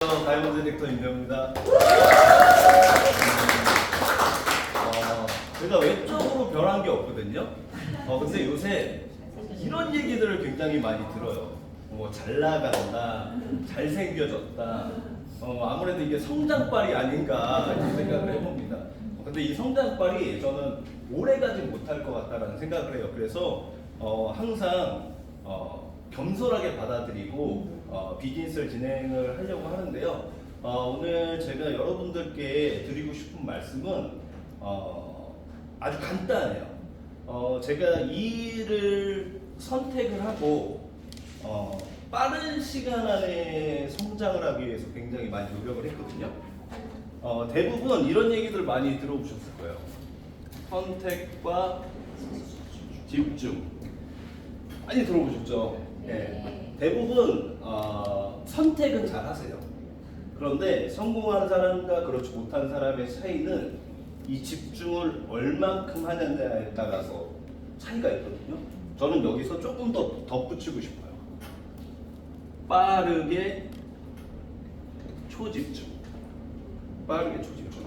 다이몬드 섹터 임명입니다. 제가 외적으로 변한 게 없거든요. 근데 요새 이런 얘기들을 굉장히 많이 들어요. 뭐 잘 나간다, 잘생겨졌다. 아무래도 이게 성장빨이 아닌가 이렇게 생각을 해봅니다. 근데 이 성장빨이 저는 오래가지 못할 것 같다라는 생각을 해요. 그래서 항상 겸손하게 받아들이고 비즈니스를 진행을 하려고 하는데요. 오늘 제가 여러분들께 드리고 싶은 말씀은 아주 간단해요. 제가 이 일을 선택을 하고 빠른 시간 안에 성장을 하기 위해서 굉장히 많이 노력을 했거든요. 대부분 이런 얘기들 많이 들어보셨을 거예요. 선택과 집중. 많이 들어보셨죠? 네. 대부분 선택은 잘 하세요. 그런데 성공한 사람과 그렇지 못한 사람의 차이는 이 집중을 얼만큼 하느냐에 따라서 차이가 있거든요. 저는 여기서 조금 더 덧붙이고 싶어요. 빠르게 초집중. 빠르게 초집중.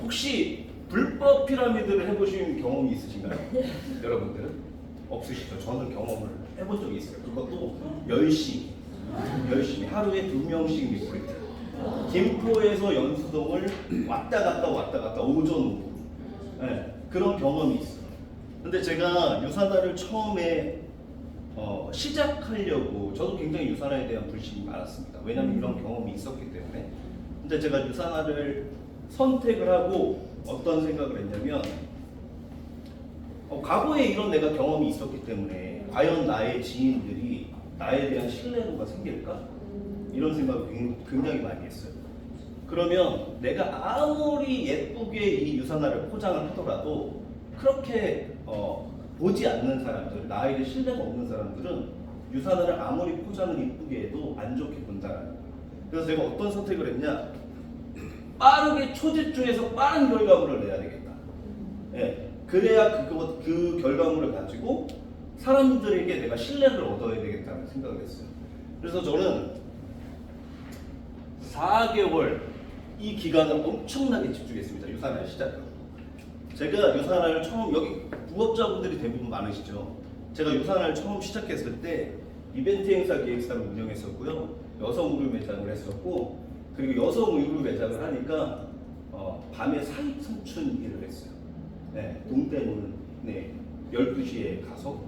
혹시 불법 피라미드를 해보신 경험이 있으신가요? 여러분들은? 없으시죠? 저는 경험을 해본 적이 있어요. 그것도 열심히 하루에 2명씩 리프레이트. 김포에서 연수동을 왔다 갔다 오전 오후. 네, 그런 경험이 있어요. 근데 제가 유산화를 처음에 시작하려고 저도 굉장히 유산화에 대한 불신이 많았습니다. 왜냐하면 이런 경험이 있었기 때문에. 근데 제가 유산화를 선택을 하고 어떤 생각을 했냐면 과거에 이런 내가 경험이 있었기 때문에 과연 나의 지인들이 나에 대한 신뢰도가 생길까? 이런 생각을 굉장히 많이 했어요. 그러면 내가 아무리 예쁘게 이 유산화를 포장을 하더라도 그렇게 보지 않는 사람들, 나에게 신뢰가 없는 사람들은 유산화를 아무리 포장을 이쁘게 해도 안 좋게 본다라는 거예요. 그래서 제가 어떤 선택을 했냐? 빠르게 초집중해서 빠른 결과물을 내야 되겠다. 예, 그래야 그 결과물을 가지고 사람들에게 내가 신뢰를 얻어야 되겠다는 생각을 했어요. 그래서 저는 4개월 이 기간을 엄청나게 집중했습니다. 유산화를 시작하고. 제가 유산화를 처음, 여기 부업자분들이 대부분 많으시죠. 제가 유산화를 처음 시작했을 때 이벤트 행사 기획사를 운영했었고요. 여성 의류 매장을 했었고, 그리고 여성 의류 매장을 하니까 밤에 사익 성춘 일을 했어요. 네, 동대문 12시에 가서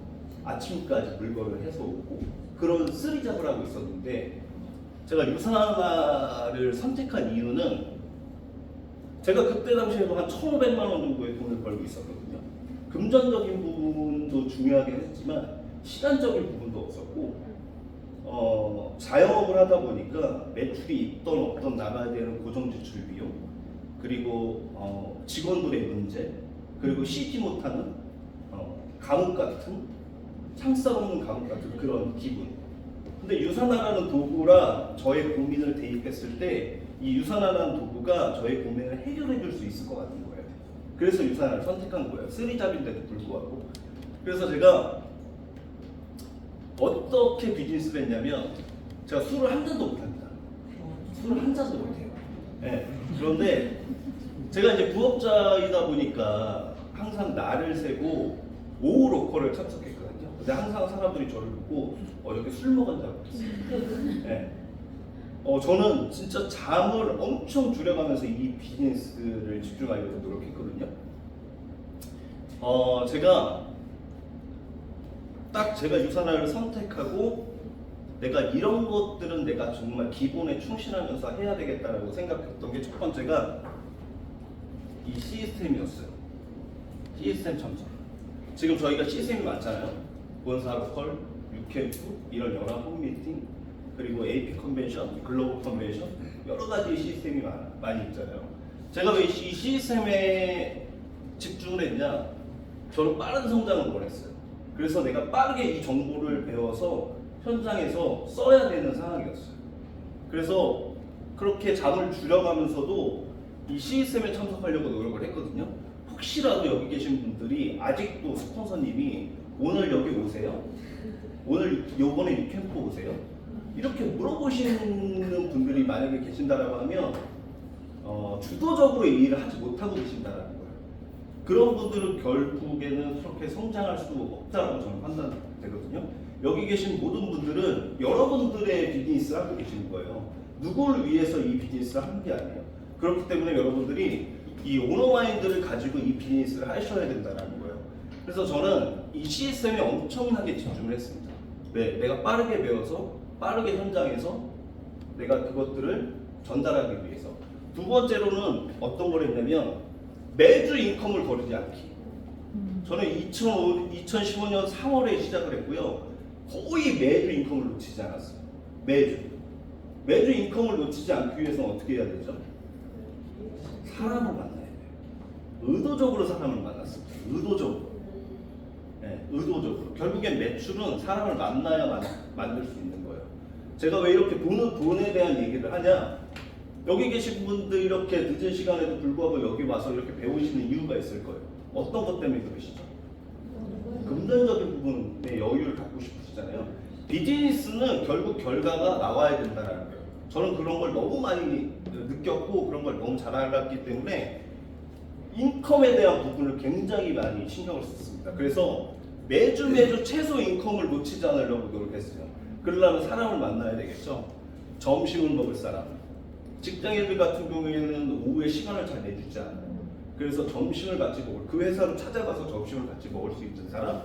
아침까지 물건을 해서 오고 그런 쓰리잡을 하고 있었는데, 제가 유산화를 선택한 이유는 제가 그때 당시에도 한 1,500만 원 정도의 돈을 벌고 있었거든요. 금전적인 부분도 중요하긴 했지만 시간적인 부분도 없었고, 자영업을 하다 보니까 매출이 있던 없던 나가야 되는 고정지출 비용, 그리고 직원들의 문제, 그리고 쉬지 못하는 감옥 같은, 창살 없는 감옥 같은 그런 기분. 근데 유산화라는 도구라 저의 고민을 대입했을 때 이 유산화라는 도구가 저의 고민을 해결해 줄 수 있을 것 같은 거예요. 그래서 유산화를 선택한 거예요. 쓰리잡인데도 불구하고. 그래서 제가 어떻게 비즈니스를 했냐면, 제가 술을 한 잔도 못합니다. 술을 한 잔도 못해요. 네. 그런데 제가 이제 부업자이다 보니까 항상 날을 새고 오후 로컬을 참석했거든요. 근데 항상 사람들이 저를 보고 어저께 술 먹었다고 그랬어요. 네. 저는 진짜 잠을 엄청 줄여가면서 이 비즈니스를 집중하려고 노력했거든요. 제가 유산화를 선택하고 내가 이런 것들은 내가 정말 기본에 충실하면서 해야 되겠다라고 생각했던 게 첫 번째가 이 시스템이었어요. 시스템 참석. 지금 저희가 시스템이 많잖아요. 본사 로컬, 유캠프, 이런 연합 홈미팅, 그리고 AP 컨벤션, 글로벌 컨벤션, 여러 가지 시스템이 많이 있잖아요. 제가 왜 이 시스템에 집중을 했냐? 저는 빠른 성장을 원했어요. 그래서 내가 빠르게 이 정보를 배워서 현장에서 써야 되는 상황이었어요. 그래서 그렇게 잠을 줄여가면서도 이 시스템에 참석하려고 노력을 했거든요. 혹시라도 여기 계신 분들이 아직도 스폰서님이 오늘 여기 오세요? 오늘 요번에 이 캠프 오세요? 이렇게 물어보시는 분들이 만약에 계신다라고 하면 주도적으로 이 일을 하지 못하고 계신다라는 거예요. 그런 분들은 결국에는 그렇게 성장할 수 없다라고 저는 판단되거든요. 여기 계신 모든 분들은 여러분들의 비즈니스를 하고 계시는 거예요. 누구를 위해서 이 비즈니스를 하는 게 아니에요. 그렇기 때문에 여러분들이 이 오너 마인드를 가지고 이 비즈니스를 하셔야 된다는 거예요. 그래서 저는 이 CSM에 엄청나게 집중을 했습니다. 왜? 내가 빠르게 배워서 빠르게 현장에서 내가 그것들을 전달하기 위해서. 두 번째로는 어떤 걸 했냐면 매주 인컴을 거르지 않기. 저는 2015년 3월에 시작을 했고요. 거의 매주 인컴을 놓치지 않았어요. 매주 인컴을 놓치지 않기 위해서는 어떻게 해야 되죠? 사람을 만나야 돼요. 의도적으로 사람을 만났습니다. 의도적으로. 네, 의도적으로. 결국엔 매출은 사람을 만나야 만들 수 있는 거예요. 제가 왜 이렇게 돈에 대한 얘기를 하냐? 여기 계신 분들 이렇게 늦은 시간에도 불구하고 여기 와서 이렇게 배우시는 이유가 있을 거예요. 어떤 것 때문에 그러시죠? 금전적인 부분에 여유를 갖고 싶으시잖아요. 비즈니스는 결국 결과가 나와야 된다는 거예요. 저는 그런 걸 너무 많이 느꼈고 그런 걸 너무 잘 알았기 때문에 인컴에 대한 부분을 굉장히 많이 신경을 썼습니다. 그래서 매주 최소 인컴을 놓치지 않으려고 노력했어요. 그러려면 사람을 만나야 되겠죠. 점심을 먹을 사람. 직장인들 같은 경우에는 오후에 시간을 잘 내주지 않아요. 그래서 점심을 같이 먹을, 그 회사로 찾아가서 점심을 같이 먹을 수 있는 사람,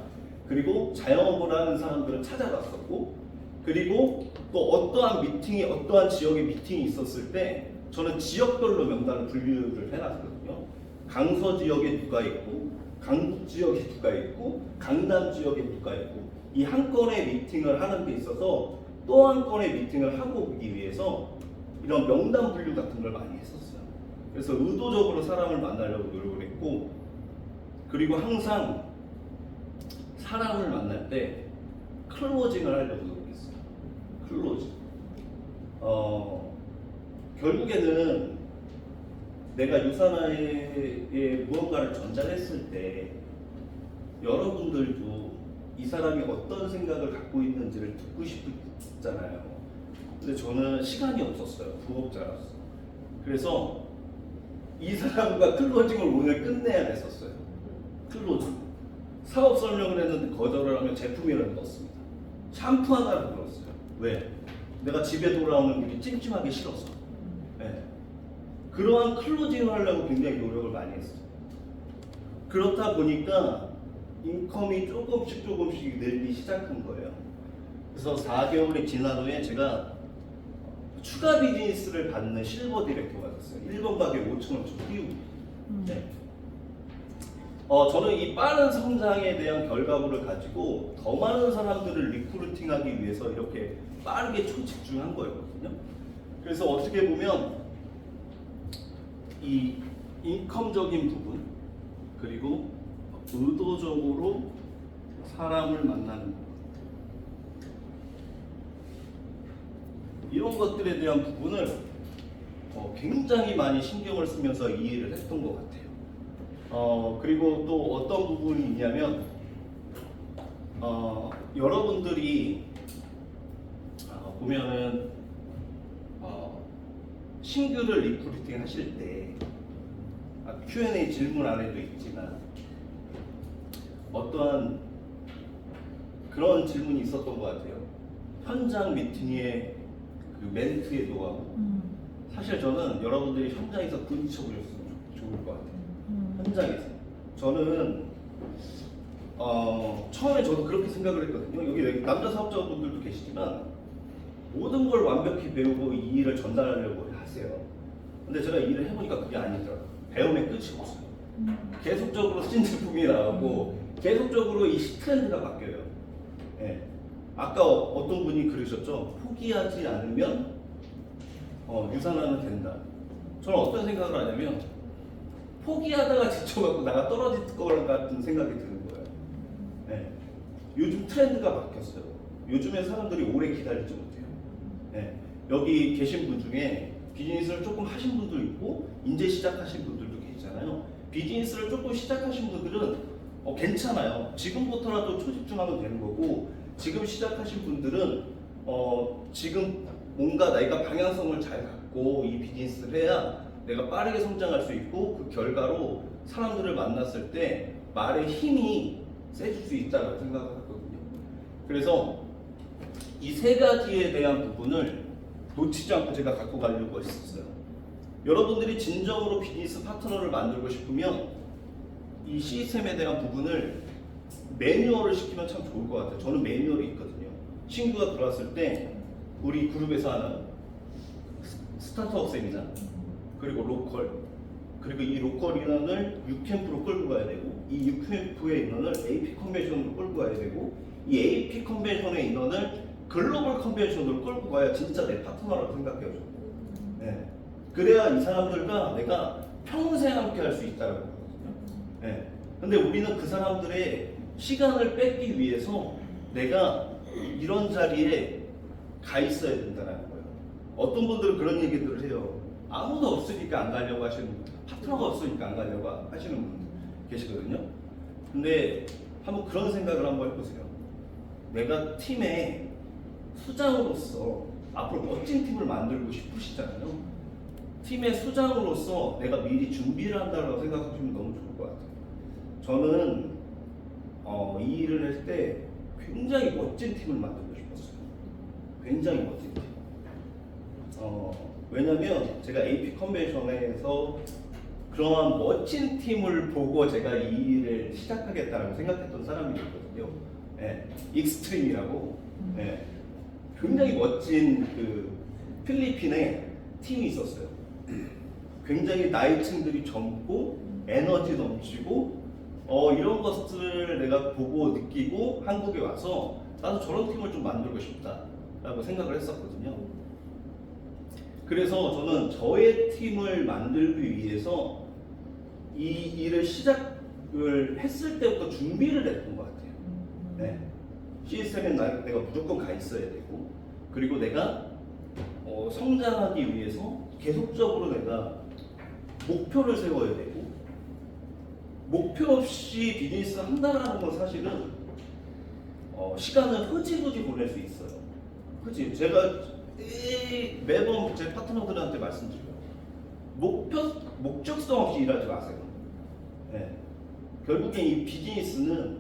그리고 자영업을 하는 사람들은 찾아갔었고, 그리고 또 어떠한 지역에 미팅이 있었을 때 저는 지역별로 명단을 분류를 해놨거든요. 강서 지역에 누가 있고, 강북 지역에 누가 있고, 강남 지역에 누가 있고, 이 한 건의 미팅을 하는 데 있어서 또 한 건의 미팅을 하고 오기 위해서 이런 명단 분류 같은 걸 많이 했었어요. 그래서 의도적으로 사람을 만나려고 노력을 했고, 그리고 항상 사람을 만날 때 클로징을 하려고 노력했어요. 클로징. 결국에는 내가 유산화에 무언가를 전달했을 때 여러분들도 이 사람이 어떤 생각을 갖고 있는지를 듣고 싶잖아요. 근데 저는 시간이 없었어요. 부업자라서. 그래서 이 사람과 클로징을 오늘 끝내야 했었어요. 클로징. 사업 설명을 했는데 거절을 하면 제품이라는 거 넣었습니다. 샴푸 하나를 넣었어요. 왜? 내가 집에 돌아오는 길이 찜찜하기 싫어서. 네. 그러한 클로징을 하려고 굉장히 노력을 많이 했어요. 그렇다 보니까 인컴이 조금씩 늘기 시작한 거예요. 그래서 4개월이 지난 후에 제가 추가 비즈니스를 받는 실버 디렉터가 됐어요. 1번 가게 5,000원씩 띄우기. 네. 저는 이 빠른 성장에 대한 결과물을 가지고 더 많은 사람들을 리크루팅하기 위해서 이렇게 빠르게 초집중한 거였거든요. 그래서 어떻게 보면 이 인컴적인 부분, 그리고 의도적으로 사람을 만나는 부분, 이런 것들에 대한 부분을 굉장히 많이 신경을 쓰면서 이 일을 했던 것 같아요. 그리고 또 어떤 부분이 있냐면 여러분들이 보면은 신규를 리크루팅 하실 때 Q&A 질문 안에도 있지만 어떠한 그런 질문이 있었던 것 같아요. 현장 미팅의 그 멘트의 노하우. 사실 저는 여러분들이 현장에서 부딪혀보셨으면 좋을 것 같아요. 현장에서. 저는 처음에 저도 그렇게 생각을 했거든요. 여기 남자 사업자분들도 계시지만 모든 걸 완벽히 배우고 이 일을 전달하려고 하세요. 근데 제가 일을 해보니까 그게 아니더라고요. 배움의 끝이 없어요. 계속적으로 신제품이 나오고 계속적으로 이 트렌드가 바뀌어요. 네. 아까 어떤 분이 그러셨죠? 포기하지 않으면 유산화는 된다. 저는 어떤 생각을 하냐면 포기하다가 지쳐갖고 나가 떨어질 것 같은 생각이 드는 거예요. 네. 요즘 트렌드가 바뀌었어요. 요즘에 사람들이 오래 기다리지 못해요. 네. 여기 계신 분 중에 비즈니스를 조금 하신 분도 있고 이제 시작하신 분들도 계시잖아요. 비즈니스를 조금 시작하신 분들은 괜찮아요. 지금부터라도 초집중하면 되는 거고, 지금 시작하신 분들은 지금 뭔가 내가 방향성을 잘 갖고 이 비즈니스를 해야 내가 빠르게 성장할 수 있고 그 결과로 사람들을 만났을 때 말의 힘이 세질 수 있다고 생각하거든요. 그래서 이 세 가지에 대한 부분을 놓치지 않고 제가 갖고 가려고 했었어요. 여러분들이 진정으로 비즈니스 파트너를 만들고 싶으면 이 시스템에 대한 부분을 매뉴얼을 시키면 참 좋을 것 같아요. 저는 매뉴얼이 있거든요. 친구가 들어왔을 때 우리 그룹에서 하는 스타트업 세미나, 그리고 로컬, 그리고 이 로컬 인원을 유캠프로 끌고 가야 되고, 이 유캠프의 인원을 AP 컨벤션으로 끌고 가야 되고, 이 AP 컨벤션의 인원을 글로벌 컨벤션으로 끌고 가야 진짜 내 파트너라고 생각해요. 네. 그래야 이 사람들과 내가 평생 함께 할 수 있다고 하거든요. 네. 근데 우리는 그 사람들의 시간을 뺏기 위해서 내가 이런 자리에 가 있어야 된다는 거예요. 어떤 분들은 그런 얘기들을 해요. 아무도 없으니까 안 가려고 하시는 분, 파트너가 없으니까 안 가려고 하시는 분들 계시거든요. 근데 한번 그런 생각을 한번 해보세요. 내가 팀의 수장으로서 앞으로 멋진 팀을 만들고 싶으시잖아요. 팀의 수장으로서 내가 미리 준비를 한다고 생각하시면 너무 좋을 것 같아요. 저는 이 일을 할 때 굉장히 멋진 팀을 만들고 싶었어요. 굉장히 멋진 팀. 왜냐면 제가 AP 컨벤션에서 그러한 멋진 팀을 보고 제가 이 일을 시작하겠다라고 생각했던 사람이었거든요. 네, 익스트림이라고 네, 굉장히 멋진 그 필리핀에 팀이 있었어요. 굉장히 나이층들이 젊고 에너지 넘치고 이런 것들을 내가 보고 느끼고 한국에 와서 나도 저런 팀을 좀 만들고 싶다라고 생각을 했었거든요. 그래서 저는 저의 팀을 만들기 위해서 이 일을 시작을 했을 때부터 준비를 했던 것 같아요. 네. 시스템에 내가 무조건 가 있어야 되고, 그리고 내가 성장하기 위해서 계속적으로 내가 목표를 세워야 되고, 목표 없이 비즈니스 한다라는 건 사실은 시간을 흐지부지 보낼 수 있어요. 그치? 제가 매번 제 파트너들한테 말씀드려요. 목적성 없이 일하지 마세요. 네. 결국엔 이 비즈니스는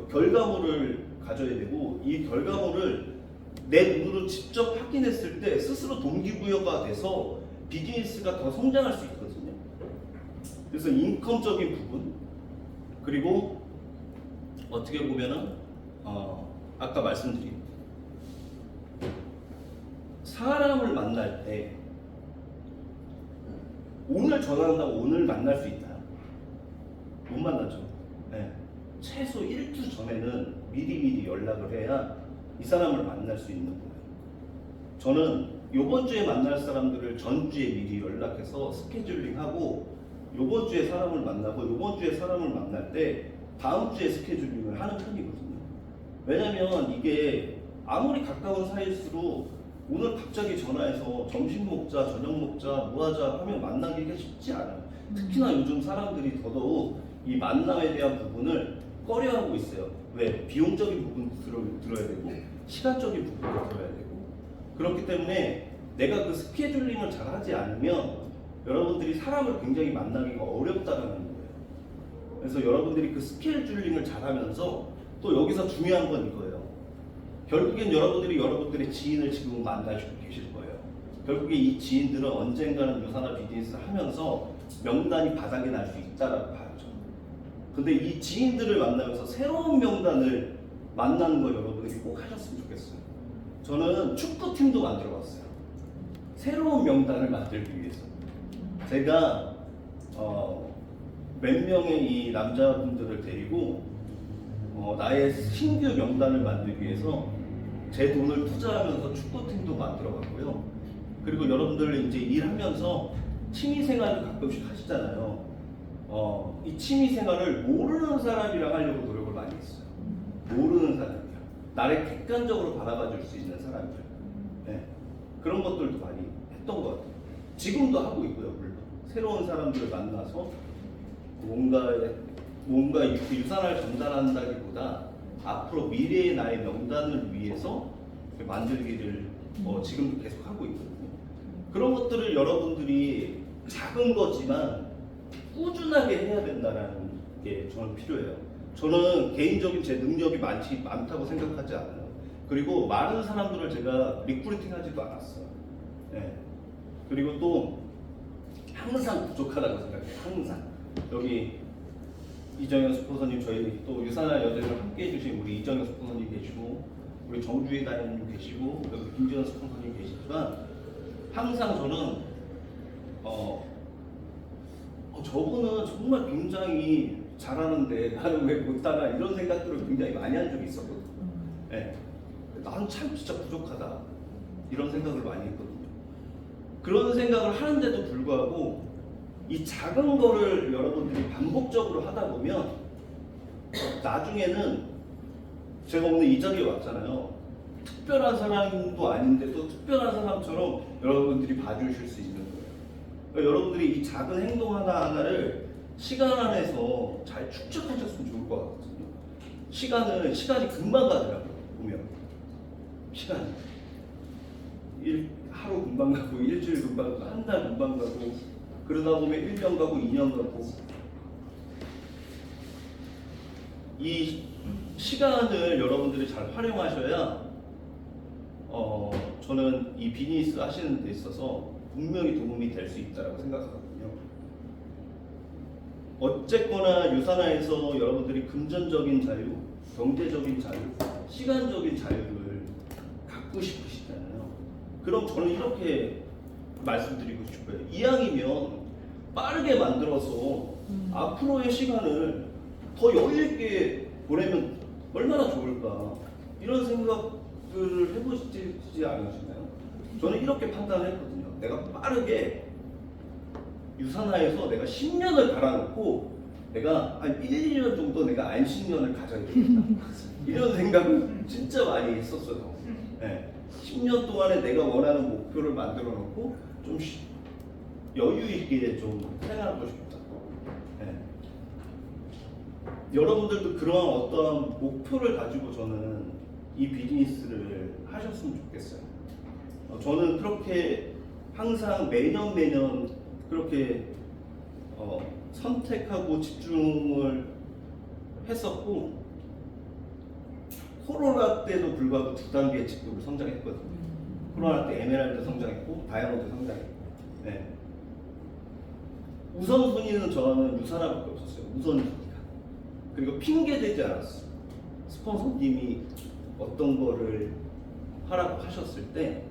결과물을 가져야 되고, 이 결과물을 내 눈으로 직접 확인했을 때 스스로 동기부여가 돼서 비즈니스가 더 성장할 수 있거든요. 그래서 인컴적인 부분, 그리고 어떻게 보면은 아까 말씀드린 사람을 만날 때 오늘 전화한다고 오늘 만날 수 있나요? 못 만나죠. 네. 최소 1주 전에는 미리 연락을 해야 이 사람을 만날 수 있는 거예요. 저는 요번 주에 만날 사람들을 전주에 미리 연락해서 스케줄링하고, 요번 주에 사람을 만나고, 요번 주에 사람을 만날 때 다음 주에 스케줄링을 하는 편이거든요. 왜냐면 이게 아무리 가까운 사이일수록 오늘 갑자기 전화해서 점심 먹자, 저녁 먹자, 뭐 하자 하면 만나기가 쉽지 않아요. 특히나 요즘 사람들이 더더욱 이 만남에 대한 부분을 꺼려하고 있어요. 왜? 비용적인 부분도 들어야 되고, 시간적인 부분도 들어야 되고. 그렇기 때문에 내가 그 스케줄링을 잘 하지 않으면 여러분들이 사람을 굉장히 만나기가 어렵다는 거예요. 그래서 여러분들이 그 스케줄링을 잘 하면서, 또 여기서 중요한 건 이거예요. 결국엔 여러분들이 여러분들의 지인을 지금 만나시고 계실 거예요. 결국에 이 지인들은 언젠가는 유산화 비즈니스를 하면서 명단이 바닥에 날 수 있다라고 봐야죠. 근데 이 지인들을 만나면서 새로운 명단을 만나는 거 여러분들이 꼭 하셨으면 좋겠어요. 저는 축구팀도 만들어 봤어요. 새로운 명단을 만들기 위해서. 제가 몇 명의 이 남자분들을 데리고 나의 신규 명단을 만들기 위해서 제 돈을 투자하면서 축구팀도 만들어 봤고요. 그리고 여러분들 이제 일하면서 취미생활을 가끔씩 하시잖아요. 이 취미생활을 모르는 사람이랑 하려고 노력을 많이 했어요. 모르는 사람이랑, 나를 객관적으로 바라봐 줄 수 있는 사람들. 네. 그런 것들도 많이 했던 것 같아요. 지금도 하고 있고요. 물론 새로운 사람들을 만나서 뭔가 유산을 전달한다기보다 앞으로 미래의 나의 명단을 위해서 만들기를 지금도 계속 하고 있거든요. 그런 것들을 여러분들이 작은 거지만 꾸준하게 해야 된다는 게 저는 필요해요. 저는 개인적인 제 능력이 많다고 생각하지 않아요. 그리고 많은 사람들을 제가 리크루팅 하지도 않았어요. 네. 그리고 또 항상 부족하다고 생각해요. 항상. 여기 이정현 스포서님, 저희 또 유산한 여대를 함께 해주신 우리 이정현 스포서님 계시고, 우리 정주희 다현님 계시고, 여기 김지현 스포서님 계시지만, 항상 저는 저분은 정말 굉장히 잘하는데 나는 왜 못하나 이런 생각들을 굉장히 많이 한 적이 있었거든요. 네. 나는 참 진짜 부족하다 이런 생각을 많이 했거든요. 그런 생각을 하는데도 불구하고 이 작은 거를 여러분들이 반복적으로 하다 보면 나중에는 제가 오늘 이 자리에 왔잖아요. 특별한 사람도 아닌데도 특별한 사람처럼 여러분들이 봐주실 수 있는 거예요. 그러니까 여러분들이 이 작은 행동 하나하나를 시간 안에서 잘 축적하셨으면 좋을 것 같거든요. 시간이 금방 가더라고요. 보면 시간이 하루 금방 가고, 일주일 금방 가고, 한 달 금방 가고, 그러다 보면 1년 가고 2년 가고. 이 시간을 여러분들이 잘 활용하셔야 저는 이 비즈니스 하시는 데 있어서 분명히 도움이 될 수 있다고 생각하거든요. 어쨌거나 유산화에서 여러분들이 금전적인 자유, 경제적인 자유, 시간적인 자유를 갖고 싶으시잖아요. 그럼 저는 이렇게 말씀드리고 싶어요. 이왕이면 빠르게 만들어서 앞으로의 시간을 더 여유 있게 보내면 얼마나 좋을까, 이런 생각들을 해보시지 않으시나요? 저는 이렇게 판단을 했거든요. 내가 빠르게 유산화에서 내가 10년을 갈아놓고 내가 한 1, 2년 정도 내가 안식년을 가져야 되겠다. 이런 생각을 진짜 많이 했었어요. 네. 10년 동안에 내가 원하는 목표를 만들어 놓고 좀 여유 있게 좀 생활하고 싶다. 네. 여러분들도 그러한 어떤 목표를 가지고 저는 이 비즈니스를 하셨으면 좋겠어요. 저는 그렇게 항상 매년 그렇게 선택하고 집중을 했었고, 코로나 때도 불구하고 2단계 직급을 성장했거든요. 코로나 때 에메랄드 성장했고 다이아몬드 성장했고. 네. 우선순위는 저는 유산화밖에 없었어요. 우선순위가. 그리고 핑계 대지 않았어요. 스폰서님이 어떤 거를 하라고 하셨을 때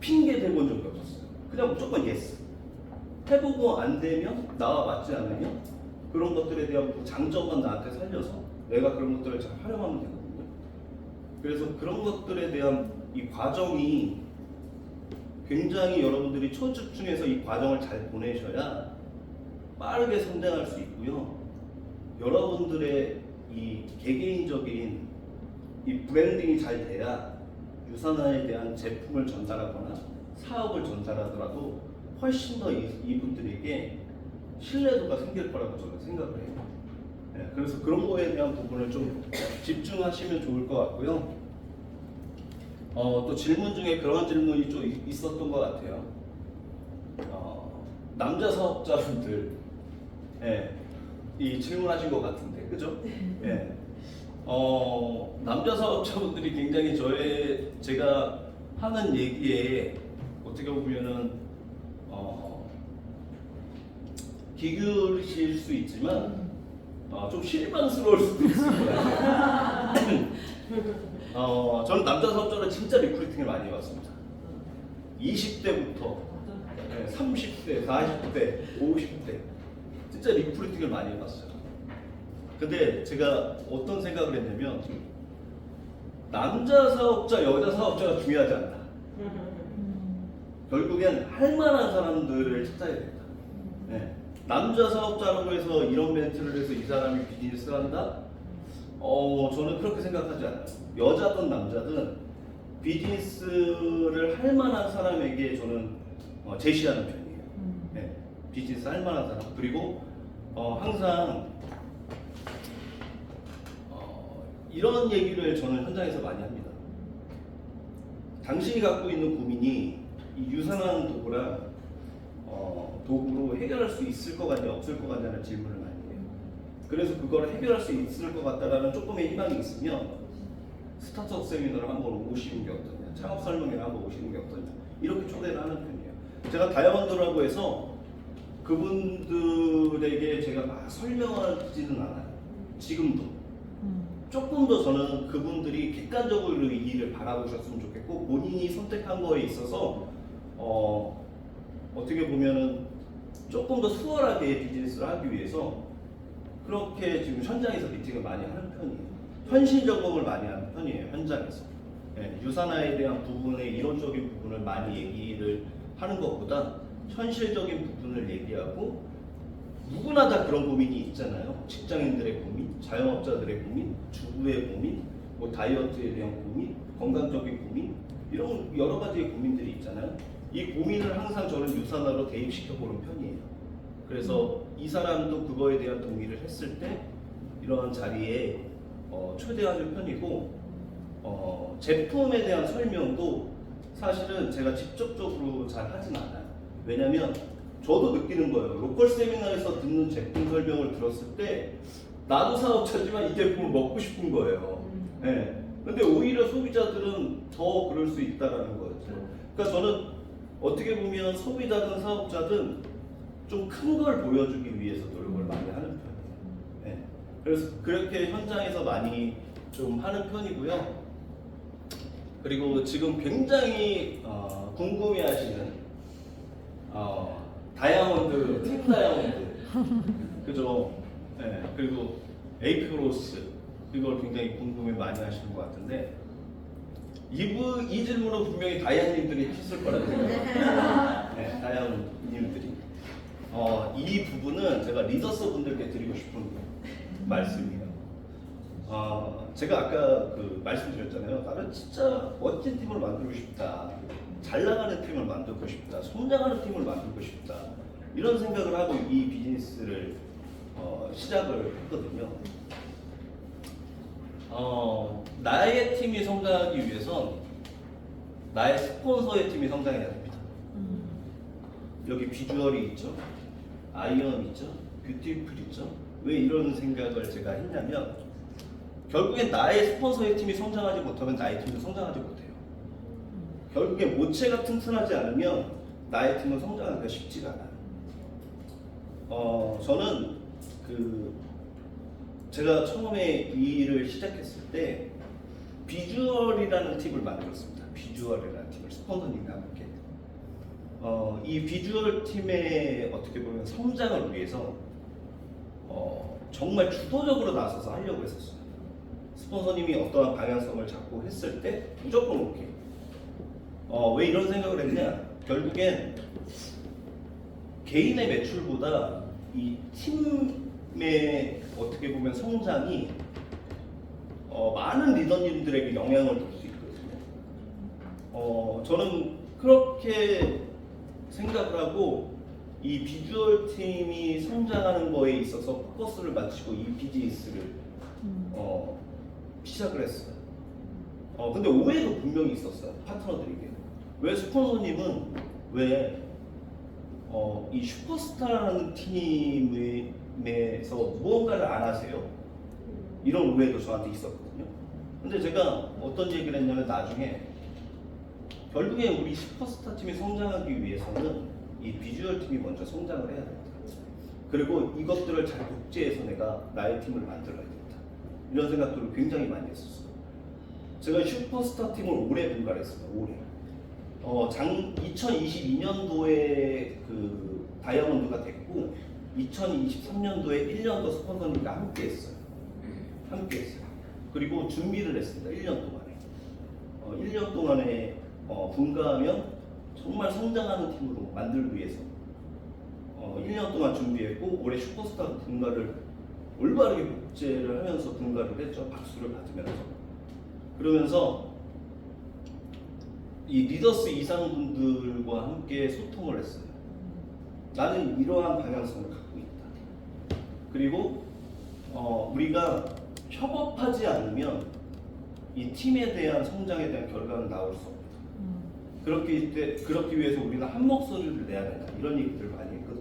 핑계 대본 적이 없었어요. 그냥 무조건 예스. 해보고 안 되면, 나와 맞지 않으면 그런 것들에 대한 장점만 나한테 살려서 내가 그런 것들을 잘 활용하면 되거든요. 그래서 그런 것들에 대한 이 과정이 굉장히 여러분들이 초집중해서 이 과정을 잘 보내셔야 빠르게 성장할 수 있고요. 여러분들의 이 개개인적인 이 브랜딩이 잘 돼야 유산화에 대한 제품을 전달하거나 사업을 전달하더라도 훨씬 더 이분들에게 신뢰도가 생길 거라고 저는 생각을 해요. 네, 그래서 그런 거에 대한 부분을 좀 집중하시면 좋을 것 같고요. 또 질문 중에 그런 질문이 좀 있었던 것 같아요. 남자 사업자분들, 이 질문하신 것 같은데, 그죠? 예. 남자 사업자분들이 굉장히 제가 하는 얘기에 어떻게 보면은 기울이실 수 있지만 좀 실망스러울 수도 있습니다. 저는 남자 사업자를 진짜 리크루팅을 많이 해왔습니다. 20대부터 30대, 40대, 50대 진짜 리크루팅을 많이 해봤어요. 근데 제가 어떤 생각을 했냐면 남자 사업자, 여자 사업자가 중요하지 않다. 결국엔 할 만한 사람들을 찾아야 된다. 네. 남자 사업자라고 해서 이런 멘트를 해서 이 사람이 비즈니스를 한다? 저는 그렇게 생각하지 않아요. 여자든 남자든 비즈니스를 할 만한 사람에게 저는 제시하는 편이에요. 네. 비즈니스 할 만한 사람. 그리고 항상 이런 얘기를 저는 현장에서 많이 합니다. 당신이 갖고 있는 고민이 이 유산하는 도구로 해결할 수 있을 것 같냐 없을 것 같냐는 질문을 많이 해요. 그래서 그걸 해결할 수 있을 것 같다라는 조금의 희망이 있으면 스타트업 세미나를 한번 오시는 게 어떠냐, 창업 설명회를 한번 오시는 게 어떠냐, 이렇게 초대를 하는 편이에요. 제가 다이아몬드라고 해서 그분들에게 제가 막 설명하지는 않아요. 지금도 조금 더 저는 그분들이 객관적으로 이 일을 바라보셨으면 좋겠고, 본인이 선택한 거에 있어서 어떻게 보면은 조금 더 수월하게 비즈니스를 하기 위해서 그렇게 지금 현장에서 미팅을 많이 하는 편이에요. 현실 적응을 많이 하는 편이에요. 현장에서. 네, 유산화에 대한 부분의 이론적인 부분을 많이 얘기를 하는 것보다 현실적인 부분을 얘기하고, 누구나 다 그런 고민이 있잖아요. 직장인들의 고민, 자영업자들의 고민, 주부의 고민, 뭐 다이어트에 대한 고민, 건강적인 고민, 이런 여러 가지의 고민들이 있잖아요. 이 고민을 항상 저는 유산화로 대입시켜 보는 편이에요. 그래서 이 사람도 그거에 대한 동의를 했을 때 이런 자리에 초대하는 편이고, 제품에 대한 설명도 사실은 제가 직접적으로 잘 하진 않아요. 왜냐면 저도 느끼는 거예요. 로컬 세미나에서 듣는 제품 설명을 들었을 때 나도 사업자지만 이 제품을 먹고 싶은 거예요. 네. 근데 오히려 소비자들은 더 그럴 수 있다라는 거였죠. 그러니까 저는 어떻게 보면 소비자든 사업자든 좀 큰 걸 보여주기 위해서 노력을 많이 하는 편이에요. 네. 그래서 그렇게 현장에서 많이 좀 하는 편이고요. 그리고 지금 굉장히 궁금해하시는 다이아몬드, 팀 다이아몬드, 그죠? 네. 그리고 에이크로스, 이걸 굉장히 궁금해 많이 하시는 것 같은데, 이 질문은 분명히 다이아님들이 하셨을 거라고 생각합니다. 네, 다이아님들이. 이 부분은 제가 리더스 분들께 드리고 싶은 말씀이에요. 제가 아까 말씀드렸잖아요. 나는 진짜 멋진 팀을 만들고 싶다. 잘 나가는 팀을 만들고 싶다. 성장하는 팀을 만들고 싶다. 이런 생각을 하고 이 비즈니스를 시작을 했거든요. 나의 팀이 성장하기 위해선 나의 스폰서의 팀이 성장해야 됩니다. 여기 비주얼이 있죠, 아이언 있죠, 뷰티풀 있죠. 왜 이런 생각을 제가 했냐면, 결국엔 나의 스폰서의 팀이 성장하지 못하면 나의 팀도 성장하지 못해요. 결국에 모체가 튼튼하지 않으면 나의 팀은 성장하기가 쉽지가 않아요. 저는 제가 처음에 이 일을 시작했을 때 비주얼이라는 팀을 만들었습니다. 비주얼이라는 팀을 스폰서님과 함께. 이 비주얼 팀의 어떻게 보면 성장을 위해서 정말 주도적으로 나서서 하려고 했었어요. 스폰서님이 어떠한 방향성을 잡고 했을 때 무조건 오케이. 왜 이런 생각을 했냐? 결국엔 개인의 매출보다 이 팀의 어떻게 보면 성장이 많은 리더님들에게 영향을 줄 수 있거든요. 저는 그렇게 생각을 하고 이 비주얼 팀이 성장하는 거에 있어서 포커스를 맞추고 이 비즈니스를 시작을 했어요. 근데 오해도 분명히 있었어요. 파트너들에게. 왜 스폰서님은 왜 이 슈퍼스타라는 팀에서 무언가를 안 하세요? 이런 오해도 저한테 있었거든요. 근데 제가 어떤 얘기를 했냐면, 나중에 결국에 우리 슈퍼스타 팀이 성장하기 위해서는 이 비주얼 팀이 먼저 성장을 해야 된다. 그리고 이것들을 잘 복제해서 내가 나의 팀을 만들어야 된다. 이런 생각들을 굉장히 많이 했었어요. 제가 슈퍼스타 팀을 오래 분갈했습니다. 오래. 2022년도에 다이아몬드가 됐고, 2023년도에 1년도 스폰서님과 함께 했어요. 그리고 준비를 했습니다. 1년 동안에. 1년 동안에 분가하면 정말 성장하는 팀으로 만들기 위해서 1년 동안 준비했고, 올해 슈퍼스타 분가를 올바르게 복제를 하면서 분가를 했죠. 박수를 받으면서. 그러면서 이 리더스 이상분들과 함께 소통을 했어요. 나는 이러한 방향성을 갖고 있다. 그리고 우리가 협업하지 않으면 이 팀에 대한 성장에 대한 결과는 나올 수 없다. 그렇기 위해서 우리는 한 목소리를 내야 된다. 이런 얘기들을 많이 했거든요.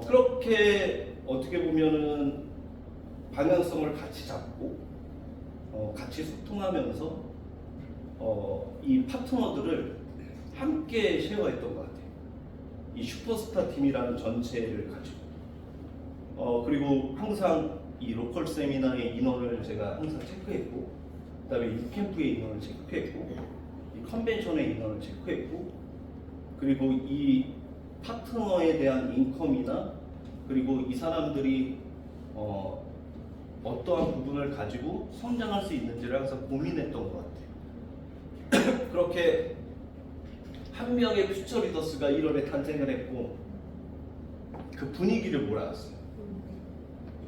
그렇게 어떻게 보면은 방향성을 같이 잡고 같이 소통하면서 이 파트너들을 함께 쉐어했던 것 같아요. 이 슈퍼스타 팀이라는 전체를 가지고 그리고 항상 이 로컬 세미나의 인원을 제가 항상 체크했고, 그다음에 유캠프의 인원을 체크했고, 이 컨벤션의 인원을 체크했고, 그리고 이 파트너에 대한 인컴이나 그리고 이 사람들이 어떠한 부분을 가지고 성장할 수 있는지를 항상 고민했던 것 같아요. 그렇게 한 명의 퓨처 리더스가 1월에 탄생을 했고 그 분위기를 몰아갔어요.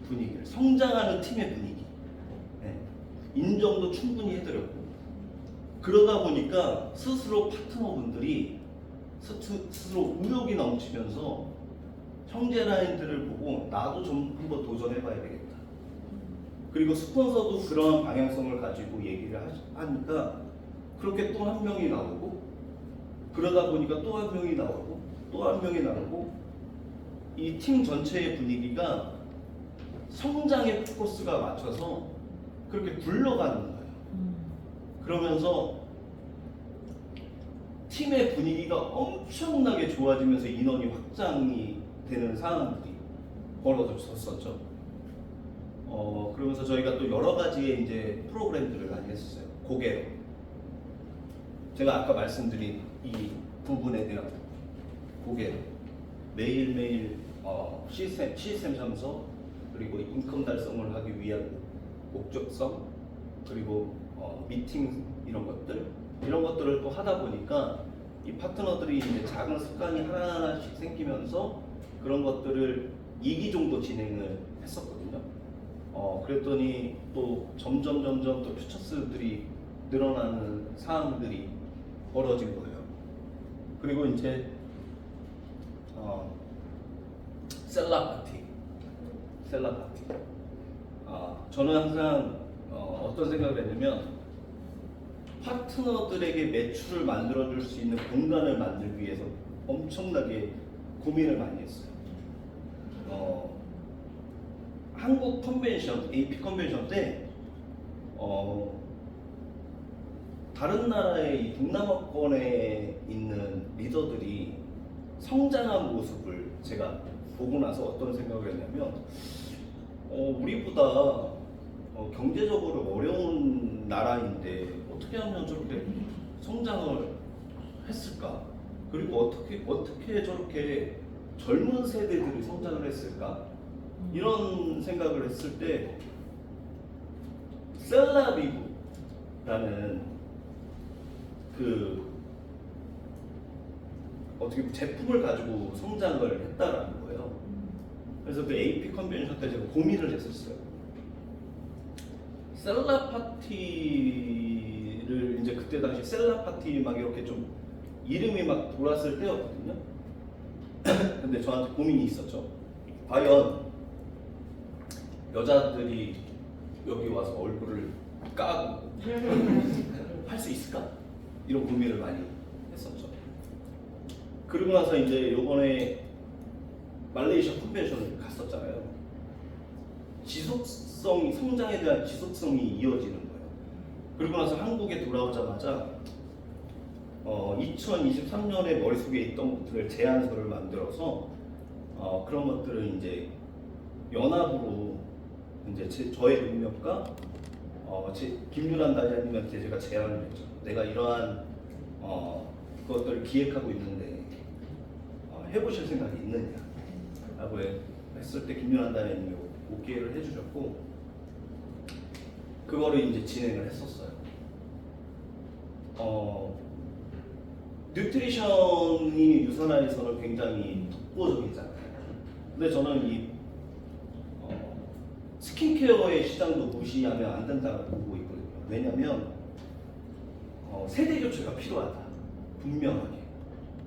분위기를 성장하는 팀의 분위기, 인정도 충분히 해드렸고, 그러다 보니까 스스로 파트너분들이 스스로 의욕이 넘치면서 형제 라인들을 보고 나도 좀 한번 도전해봐야 되겠다. 그리고 스폰서도 그러한 방향성을 가지고 얘기를 하니까 그렇게 또 한 명이 나오고, 그러다 보니까 또 한 명이 나오고 또 한 명이 나오고, 이 팀 전체의 분위기가 성장의 포커스가 맞춰서 그렇게 굴러가는 거예요. 그러면서 팀의 분위기가 엄청나게 좋아지면서 인원이 확장이 되는 상황들이 벌어졌었죠. 그러면서 저희가 또 여러 가지의 이제 프로그램들을 많이 했었어요. 고개로. 제가 아까 말씀드린 이 부분에 대한 고개로 매일매일 시스템 참석, 그리고 인컴 달성을 하기 위한 목적성, 그리고 미팅 이런 것들을 또 하다 보니까 이 파트너들이 이제 작은 습관이 하나하나씩 생기면서 그런 것들을 2기 정도 진행을 했었거든요. 그랬더니 또 점점 또 퓨처스들이 늘어나는 상황들이 벌어진 거예요. 그리고 이제 셀라 파티. 저는 항상 어떤 생각을 했냐면, 파트너들에게 매출을 만들어줄 수 있는 공간을 만들기 위해서 엄청나게 고민을 많이 했어요. 한국 컨벤션, AP 컨벤션 때 다른 나라의 이 동남아권에 있는 리더들이 성장한 모습을 제가 보고 나서 어떤 생각을 했냐면, 우리보다 경제적으로 어려운 나라인데 어떻게 하면 저렇게 성장을 했을까? 그리고 어떻게 저렇게 젊은 세대들이 성장을 했을까? 이런 생각을 했을 때 셀라비브라는 그 어떻게 보면 제품을 가지고 성장을 했다라는 거예요. 그래서 그 AP 컨벤션 때 제가 고민을 했었어요. 셀라 파티를 이제 그때 당시 셀라 파티 막 이렇게 좀 이름이 막 돌았을 때였거든요. 근데 저한테 고민이 있었죠. 과연 여자들이 여기 와서 얼굴을 까고 할 수 있을까? 이런 고민을 많이 했었죠. 그리고 나서 이제 요번에 말레이시아 컨벤션을 갔었잖아요. 성장에 대한 지속성이 이어지는 거예요. 그리고 나서 한국에 돌아오자마자 2023년에 머릿속에 있던 것들을 제안서를 만들어서 그런 것들을 이제 연합으로 이제 저의 능력과 김유란 다이아님한테 제가 제안을 했죠. 내가 이러한 그것들을 기획하고 있는데 해보실 생각이 있느냐 라고 했을 때 김유란 다이아님이 오케이를 해주셨고, 그거를 이제 진행을 했었어요. 뉴트리션이 유산화에서는 굉장히 독보적이잖아요. 근데 저는 이 스킨케어의 시장도 무시하면 안 된다고 보고 있거든요. 왜냐면 세대 교체가 필요하다. 분명하게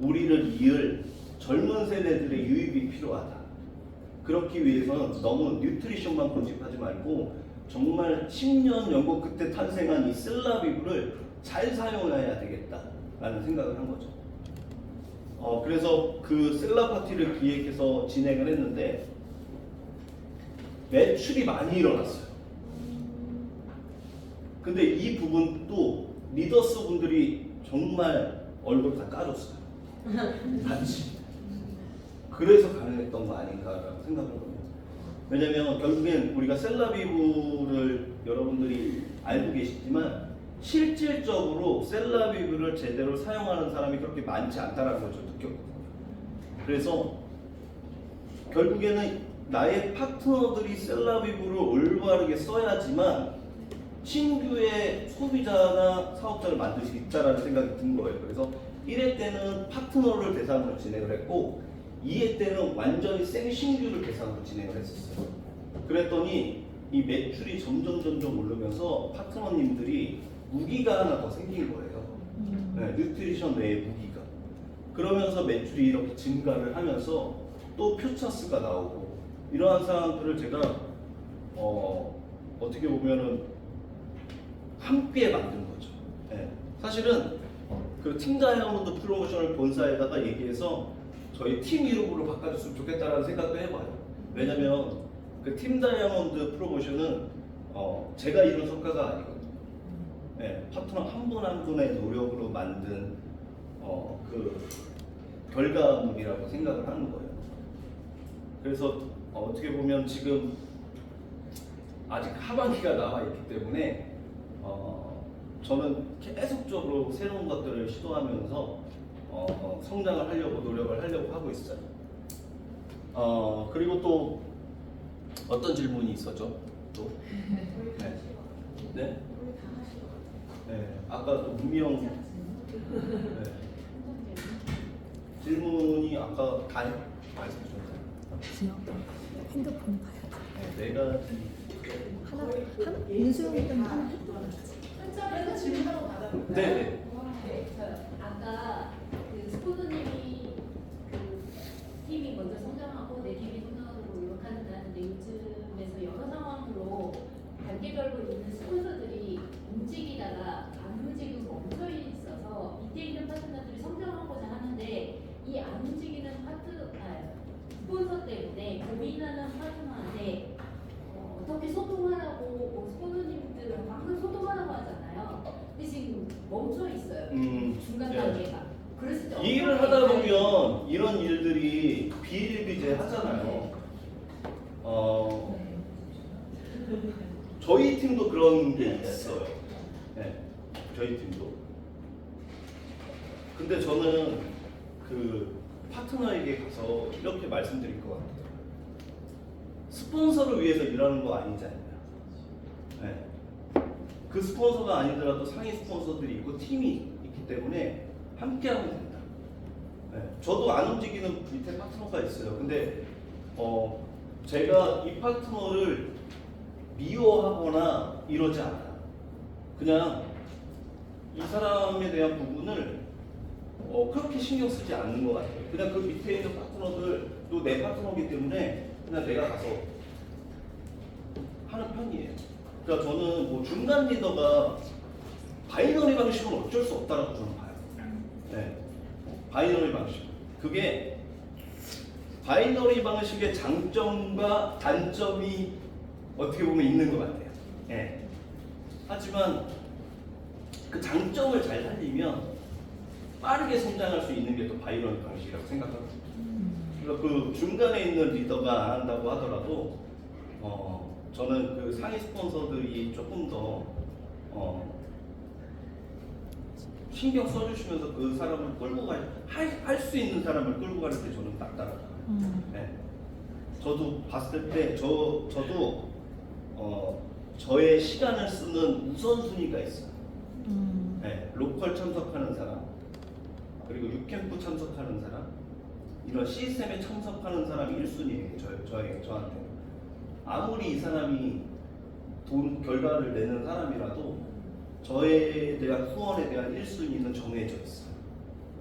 우리를 이을 젊은 세대들의 유입이 필요하다. 그렇기 위해서는 너무 뉴트리션만 고집하지 말고 정말 10년 연구 끝에 탄생한 이 셀라비브를 잘 사용해야 되겠다라는 생각을 한 거죠. 그래서 그 셀럽 파티를 기획해서 진행을 했는데 매출이 많이 일어났어요. 근데 이 부분도 리더스 분들이 정말 얼굴 다 까줬어요. 같이. 그래서 가능했던 거 아닌가라고 생각을 합니다. 왜냐면 결국엔 우리가 셀라비브를 여러분들이 알고 계시지만 실질적으로 셀라비브를 제대로 사용하는 사람이 그렇게 많지 않다라는 걸 좀 느꼈거든요. 그래서 결국에는 나의 파트너들이 셀라비브를 올바르게 써야지만 신규의 소비자나 사업자를 만들 수 있다라는 생각이 든 거예요. 그래서 1회 때는 파트너를 대상으로 진행을 했고 2회 때는 완전히 생신규를 대상으로 진행을 했었어요. 그랬더니 이 매출이 점점 오르면서 파트너님들이 무기가 하나 더 생긴 거예요. 네, 뉴트리션 외의 무기가. 그러면서 매출이 이렇게 증가를 하면서 또 표차수가 나오고 이러한 상황들을 제가 어떻게 보면은 함께 만든 거죠. 네. 사실은 그 팀 다이아몬드 프로모션을 본사에다가 얘기해서 저희 팀 이름으로 바꿔줬으면 좋겠다라는 생각도 해봐요. 왜냐면 그 팀 다이아몬드 프로모션은 제가 이룬 성과가 아니거든요. 네, 파트너 한 분 한 분의 노력으로 만든 그 결과물이라고 생각을 하는 거예요. 그래서 어떻게 보면 지금 아직 하반기가 남아 있기 때문에 저는 계속적으로 새로운 것들을 시도하면서 성장을 하려고 노력을 하려고 하고 있어요. 그리고 또 어떤 질문이 있었죠? 또? 네. 네? 네. 아까 또 문명 네. 질문이 아까 다 말씀 주셨나요? 핸드폰 봐야 돼. 네 가지. 하나 인수용 때문에 하나 그래서 질문하고 받아볼까요? 네. 네, 저요. 아까 그 스포드님이 그 팀이 먼저 성장하고 내 팀이 성장하고 이렇게 한다는데 요즘에서 여러 상황으로 단계별로 있는 스폰서들이 움직이다가 안 움직이고 멈춰 있어서 밑에 있는 파트너들이 성장하고자 하는데 이 안 움직이는 스폰서 때문에 고민하는 파트너한테 어떻게 소통하라고 스포츠님들은 항상 소통하라고 하잖아요. 근데 지금 멈춰 있어요. 중간 네. 단계가. 그랬을 때 이 일을 하다 보면 이런 일들이 비일비재하잖아요. 저희 팀도 그런 게 있어요. 네, 저희 팀도. 근데 저는 그 파트너에게 가서 이렇게 말씀드릴 것 같아요. 스폰서를 위해서 일하는 거 아니잖아요. 네. 그 스폰서가 아니더라도 상위 스폰서들이 있고 팀이 있기 때문에 함께하면 된다. 네. 저도 안 움직이는 밑에 파트너가 있어요. 근데 제가 이 파트너를 미워하거나 이러지 않아요. 그냥 이 사람에 대한 부분을 그렇게 신경 쓰지 않는 것 같아요. 그냥 그 밑에 있는 파트너들도 내 파트너이기 때문에 그냥 내가 가서 하는 편이에요. 그러니까 저는 뭐 중간 리더가 바이너리 방식은 어쩔 수 없다라고 저는 봐요. 네. 바이너리 방식. 그게 바이너리 방식의 장점과 단점이 어떻게 보면 있는 것 같아요. 네. 하지만 그 장점을 잘 살리면 빠르게 성장할 수 있는 게 또 바이너리 방식이라고 생각합니다. 그러니까 그 중간에 있는 리더가 안 한다고 하더라도 저는 그 상위 스폰서들이 조금 더 신경 써주시면서 그 사람을 끌고 할 수 있는 사람을 끌고 가는 게 저는 낫다라고 봐요. 네. 저도 봤을 때 저도 저의 시간을 쓰는 우선순위가 있어요. 네. 로컬 참석하는 사람, 그리고 유캠프 참석하는 사람, 이런 시스템에 참석하는 사람이 1순위예요. 저한테. 아무리 이 사람이 결과를 내는 사람이라도 저에 대한 후원에 대한 1순위는 정해져 있어요.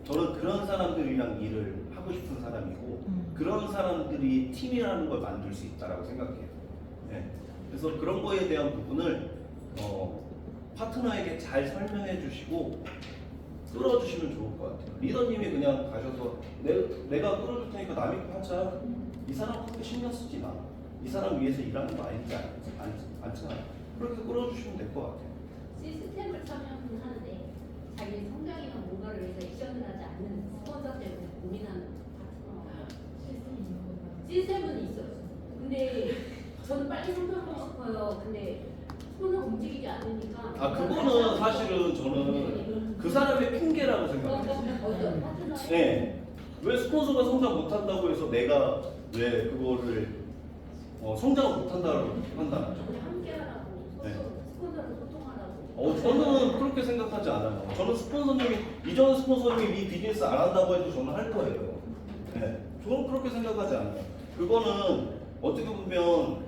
저는 그런 사람들이랑 일을 하고 싶은 사람이고 그런 사람들이 팀이라는 걸 만들 수 있다라고 생각해요. 네. 그래서 그런 거에 대한 부분을 파트너에게 잘 설명해 주시고 끌어주시면 좋을 것 같아요. 리더님이 그냥 가셔서 내가 끌어줄 테니까 남이 거 하자. 이 사람 그렇게 신경 쓰지 마. 이 사람 위해서 일하는 거 아니지 않잖아. 그렇게 끌어주시면 될 것 같아요. 시스템을 참여는 하는데 자기 성장이나 뭔가를 위해서 액션을 하지 않는 스폰서 때문에 고민하는 시스템은 있어요. 근데 저는 빨리 성장하고 싶어요. 근데 스폰서가 움직이지 않으니까. 아 그거는 사실은 저는 그 사람의 핑계라고 생각해요. 어떤 파트너의 네. 왜 스폰서가 성장 못한다고 해서 내가 왜 그거를 성장을 못한다고 판단하죠? 우리 함께 하라고 네. 스폰서를 소통하라고. 저는 그렇게 생각하지 않아요. 저는 스폰서님이 이전 스폰서님이 이 비즈니스 안 한다고 해도 저는 할 거예요. 네. 저는 그렇게 생각하지 않아요. 그거는 어떻게 보면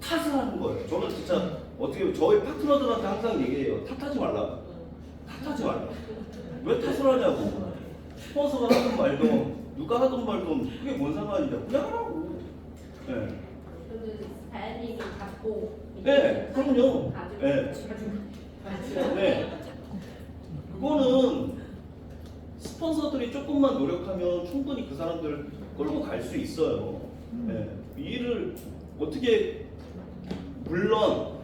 탓을 하는 거예요. 저는 진짜 어떻게 저희 파트너들한테 항상 얘기해요. 탓하지 말라고. 탓하지 말라고. 왜 탓을 하냐고. 스폰서가 하든 말든 누가 하든 말든 그게 뭔 상관이냐. 그냥 하라고. 네. 그러면 다현님이 갖고. 네, 그럼요. 네. 네. 그거는 스폰서들이 조금만 노력하면 충분히 그 사람들 끌고 갈 수 있어요. 네. 이 일을 어떻게 물론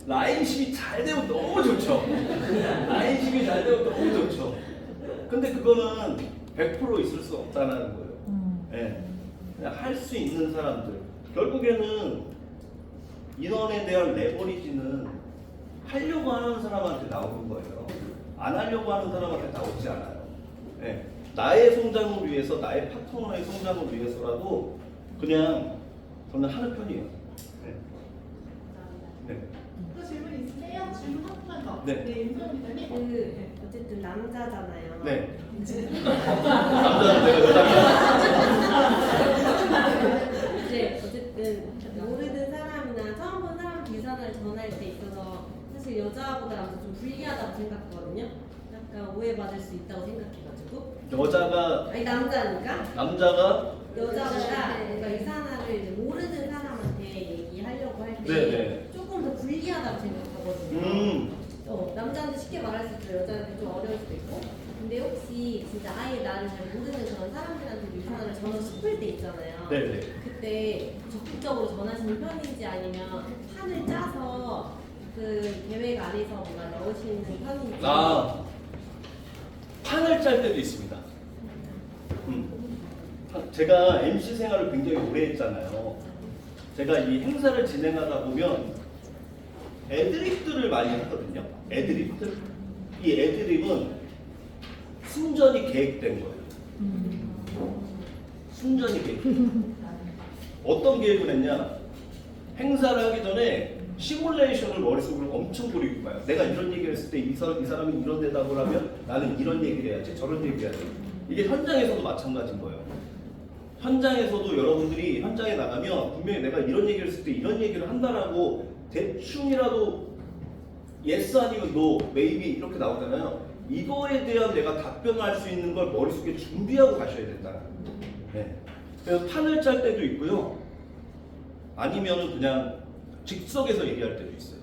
라인십이 잘 되면 너무 좋죠. 라인십이 잘 되면 너무 좋죠. 근데 그거는 100% 있을 수 없다는 거예요. 네. 그냥 할 수 있는 사람들. 결국에는 인원에 대한 레버리지는 하려고 하는 사람한테 나오는 거예요. 안 하려고 하는 사람한테 나오지 않아요. 네. 나의 성장을 위해서, 나의 파트너의 성장을 위해서라도 그냥 저는 하는 편이에요. 네. 네. 또 질문 있으세요? 질문 한 번만 더. 네. 임소입니다. 어쨌든 남자잖아요. 네. 남자는 내가 여자가 이제 어쨌든 모르는 사람이나 처음 본 사람 비전을 전할 때 있어서 사실 여자보다 남자 좀 불리하다고 생각하거든요. 약간 오해받을 수 있다고 생각해가지고. 여자가 아니 남자니까 남자가 여자보다 뭔가 이산화를 이제 모르는 사람한테 얘기하려고 할 때 네네. 조금 더 불리하다고 생각하거든요. 음. 남자한테 쉽게 말할 수 있고 여자한테 좀 어려울 수도 있고. 근데 혹시 진짜 아예 나를 잘 모르는 그런 사람들한테 이산화를 전하고 싶을 때 있잖아요. 네네. 그때 적극적으로 전하시는 편인지 아니면 판을 짜서 그 계획 안에서 뭔가 넣으시는 편인지. 아, 판을 짤 때도 있습니다. 제가 MC 생활을 굉장히 오래 했잖아요. 제가 이 행사를 진행하다 보면 애드립들을 많이 하거든요. 애드립들. 이 애드립은 순전히 계획된 거예요. 순전히 계획. 어떤 계획을 했냐? 행사를 하기 전에 시뮬레이션을 머릿속으로 엄청 그리고 가요. 내가 이런 얘기를 했을 때 이 사람이 이런 대답을 하면 나는 이런 얘기를 해야지, 저런 얘기를 해야지. 이게 현장에서도 마찬가지인 거예요. 현장에서도 여러분들이 현장에 나가면 분명히 내가 이런 얘기를 했을 때 이런 얘기를 한다라고 대충이라도 yes 아니면 no, maybe 이렇게 나오잖아요. 이거에 대한 내가 답변할 수 있는 걸 머릿속에 준비하고 가셔야 된다. 네. 그래서 판을 짤 때도 있고요. 아니면은 그냥 즉석에서 얘기할 때도 있어요.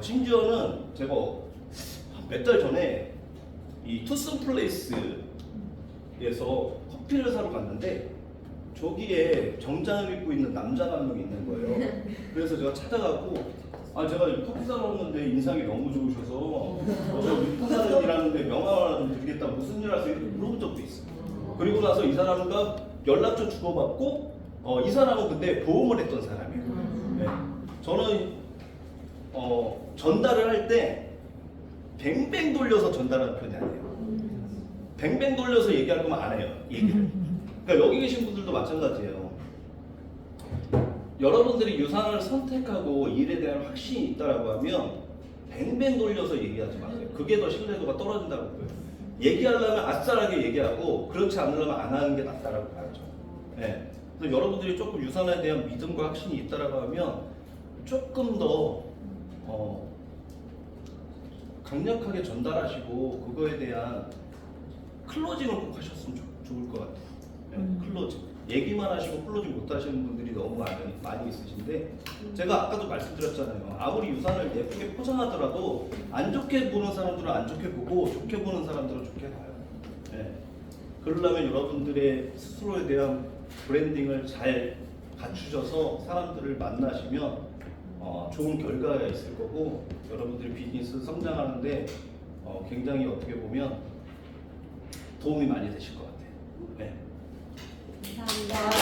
심지어는 제가 몇 달 전에 이 투썸 플레이스에서 커피를 사러 갔는데 저기에 정장을 입고 있는 남자가 한 명 있는 거예요. 그래서 제가 찾아가고 제가 커피 사러 왔는데 인상이 너무 좋으셔서 저 유통사는 일하는데 명함 하나 좀 드리겠다 무슨 일 하세요? 물어본 적도 있어요. 그리고 나서 이 사람과 연락처 주고받고 이 사람은 근데 보험을 했던 사람이에요. 네. 저는 전달을 할 때 뱅뱅 돌려서 전달하는 편이 아니에요. 뱅뱅 돌려서 얘기할 거면 안 해요. 얘기를. 그러니까 여기 계신 분들도 마찬가지예요. 여러분들이 유산을 선택하고 일에 대한 확신이 있다라고 하면 뱅뱅 돌려서 얘기하지 마세요. 그게 더 신뢰도가 떨어진다고 보여요. 얘기하려면 아싸하게 얘기하고 그렇지 않으려면 안 하는 게 낫다라고 봐야죠. 네. 그래서 여러분들이 조금 유산에 대한 믿음과 확신이 있다라고 하면 조금 더 강력하게 전달하시고 그거에 대한 클로징을 꼭 하셨으면 좋을 것 같아요. 네, 클로징. 얘기만 하시고 풀러지 못하시는 분들이 너무 많이 있으신데 제가 아까도 말씀드렸잖아요. 아무리 유산을 예쁘게 포장하더라도 안 좋게 보는 사람들은 안 좋게 보고 좋게 보는 사람들은 좋게 봐요. 네. 그러려면 여러분들의 스스로에 대한 브랜딩을 잘 갖추셔서 사람들을 만나시면 좋은 결과가 있을 거고 여러분들이 비즈니스 성장하는데 굉장히 어떻게 보면 도움이 많이 되실 것 같아요. 네. 감사합니다.